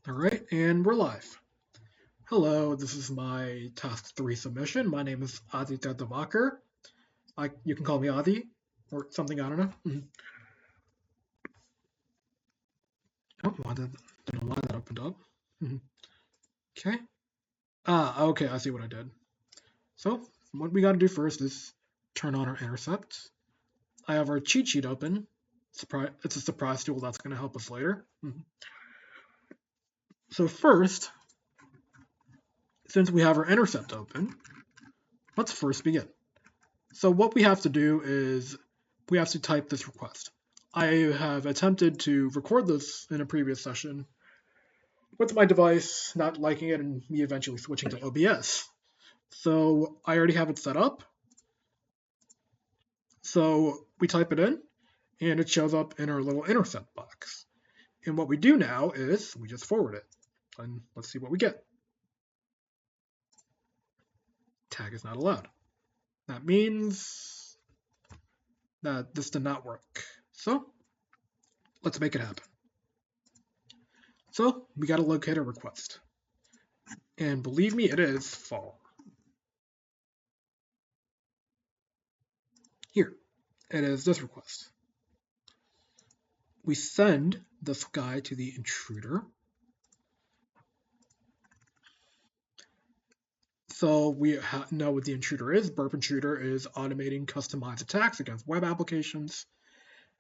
All right, and we're live. Hello, this is my task 3 submission. My name is Aditya Devakar. You can call me Adi or something, I don't know. Oh, don't know why that opened up. Mhm. Okay. Okay, I see what I did. So, what we got to do first is turn on our intercept. I have our cheat sheet open. It's a surprise tool that's going to help us later. So, first, since we have our intercept open, let's first begin. So what we have to do is we have to type this request. I have attempted to record this in a previous session with my device not liking it and me eventually switching to OBS. So I already have it set up. So we type it in and it shows up in our little intercept box. And what we do now is we just forward it. And let's see what we get. Tag is not allowed. That means that this did not work. So let's make it happen. So we got to locate a request. And believe me, it is fall. Here, it is this request. We send this guy to the intruder. So we know what the intruder is. Burp intruder is automating customized attacks against web applications,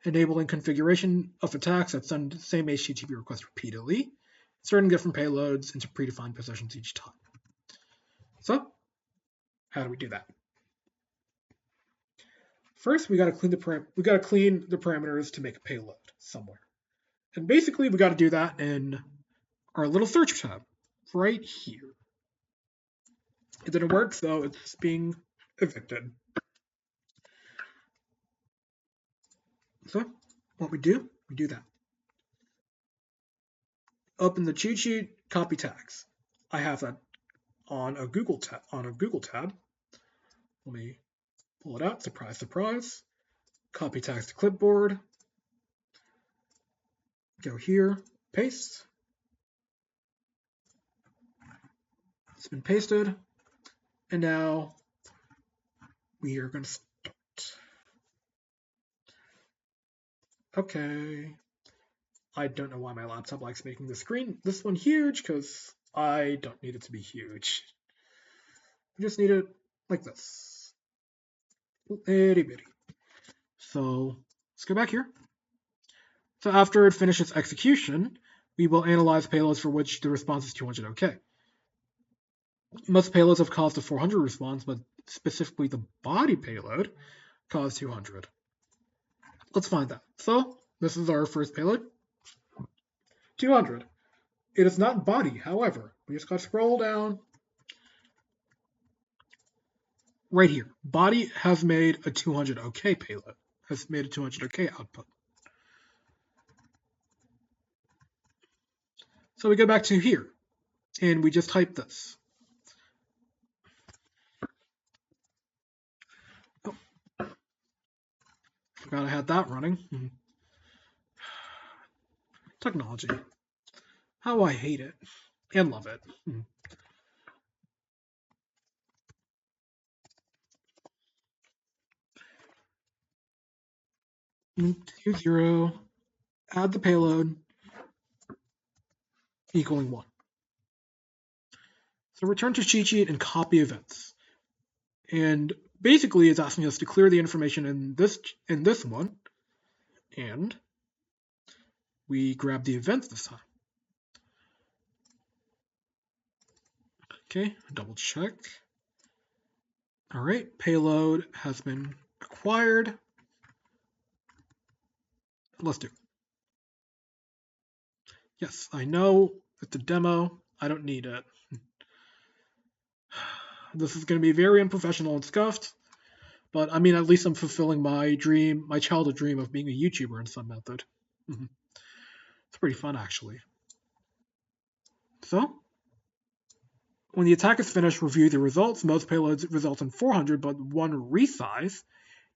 enabling configuration of attacks that send the same HTTP request repeatedly, inserting different payloads into predefined positions each time. So, how do we do that? First, we got to clean the parameters to make a payload somewhere. And basically, we got to do that in our little search tab right here. It didn't work, so it's being evicted. So what we do that. Open the cheat sheet, copy tags. I have that on a Google tab. Let me pull it out. Surprise, surprise. Copy tags to clipboard. Go here, paste. It's been pasted. And now we are going to start. Okay. I don't know why my laptop likes making this one huge, because I don't need it to be huge. I just need it like this. Itty bitty. So let's go back here. So after it finishes execution, we will analyze payloads for which the response is 200 OK. Most payloads have caused a 400 response, but specifically the body payload caused 200. Let's find that. So this is our first payload, 200. It is not body, however. We just got to scroll down. Right here, body has made a 200 OK payload, has made a 200 OK output. So we go back to here, and we just type this. Oh, forgot I had that running. Technology. How I hate it and love it. 20, add the payload, equaling 1. So return to cheat sheet and copy events. And basically it's asking us to clear the information in this one, and we grab the events this time. Okay, double check. All right, payload has been acquired. Let's do it. Yes, I know it's a demo. I don't need it. This is going to be very unprofessional and scuffed, but I mean, at least I'm fulfilling my dream, my childhood dream of being a YouTuber in some method. It's pretty fun, actually. So, when the attack is finished, review the results. Most payloads result in 400, but one resize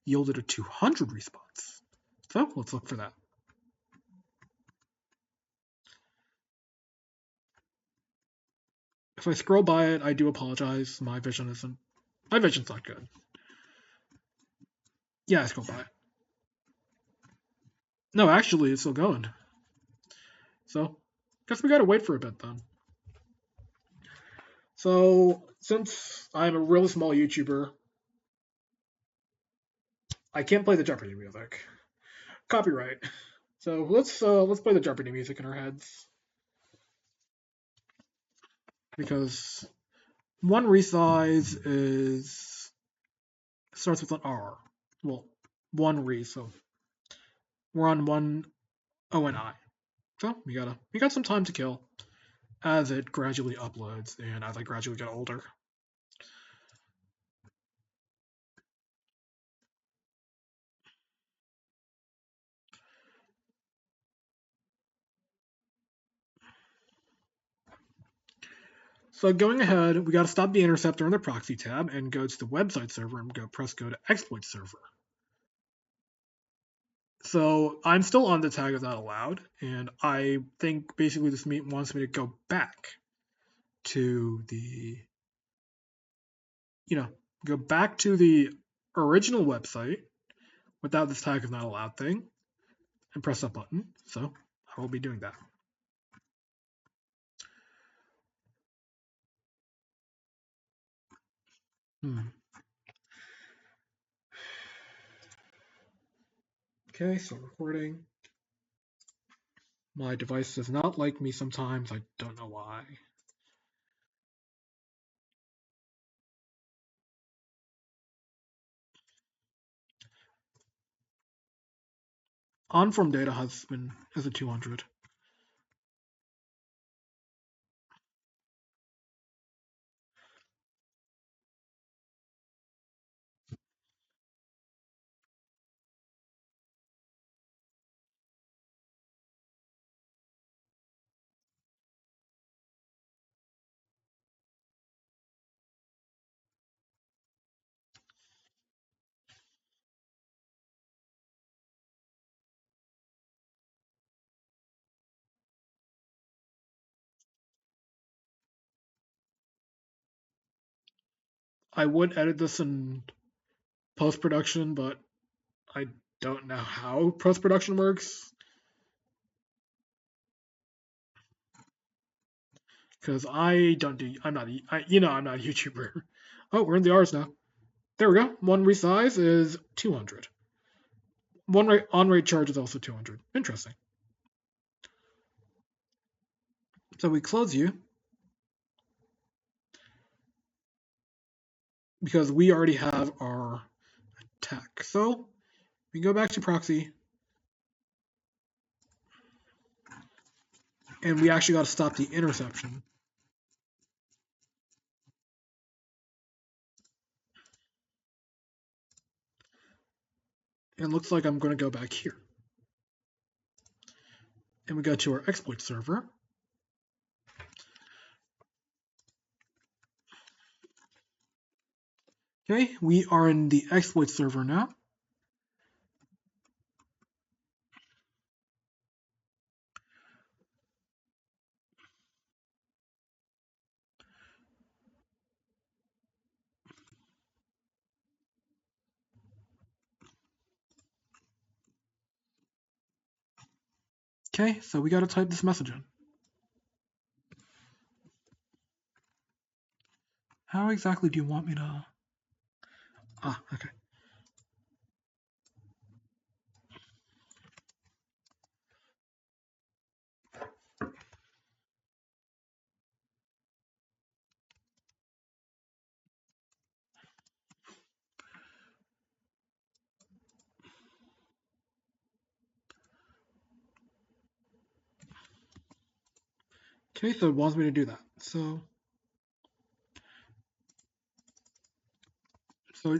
yielded a 200 response. So, let's look for that. If I scroll by it, I do apologize. My vision's not good. Yeah, I scrolled by it. No, actually, it's still going. So, guess we gotta wait for a bit then. So, since I'm a really small YouTuber, I can't play the Jeopardy music. Copyright. So let's play the Jeopardy music in our heads because one resize is starts with an R. Well, one re, so we're on one O and I. So we got some time to kill as it gradually uploads and as I gradually get older. So going ahead, we got to stop the interceptor in the proxy tab and go to the website server and press go to exploit server. So I'm still on the tag of not allowed, and I think basically this wants me to go back to the, go back to the original website without this tag of not allowed thing and press that button. So I will be doing that. Okay, so recording. My device does not like me sometimes. I don't know why. On-form data is a 200. I would edit this in post-production, but I don't know how post-production works. Because I'm not a YouTuber. Oh, we're in the R's now. There we go. One resize is 200. One on-rate charge is also 200. Interesting. So we close you because we already have our attack. So we go back to proxy and we actually got to stop the interception. And it looks like I'm going to go back here. And we go to our exploit server. Okay, we are in the exploit server now. Okay, so we got to type this message in. How exactly do you want me to... okay. Okay, so it wants me to do that. So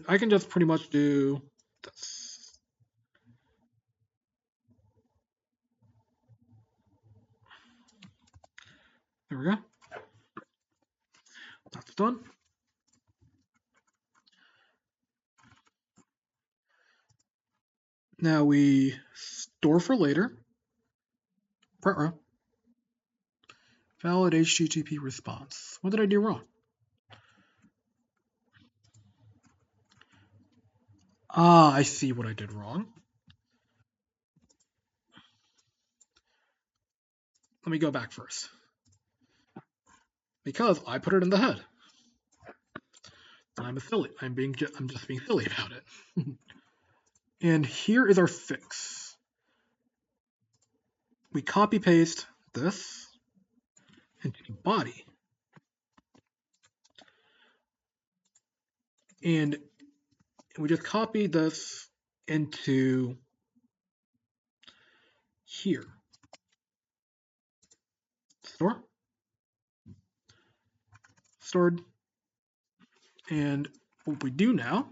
I can just pretty much do this. There we go. That's done. Now we store for later. Front row. Valid HTTP response. What did I do wrong? Ah, I see what I did wrong. Let me go back first. Because I put it in the head. I'm just being silly about it. And here is our fix. We copy paste this into the body. And we just copy this into here. Store. Stored. And what we do now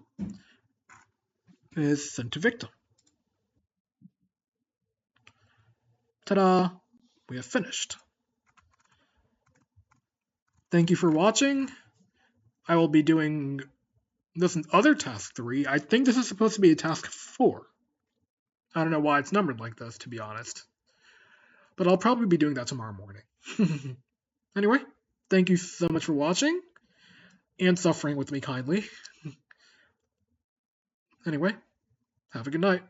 is send to victim. Ta-da! We have finished. Thank you for watching. I will be doing this other task 3. I think this is supposed to be a task 4. I don't know why it's numbered like this, to be honest. But I'll probably be doing that tomorrow morning. Anyway, thank you so much for watching and suffering with me kindly. Anyway, have a good night.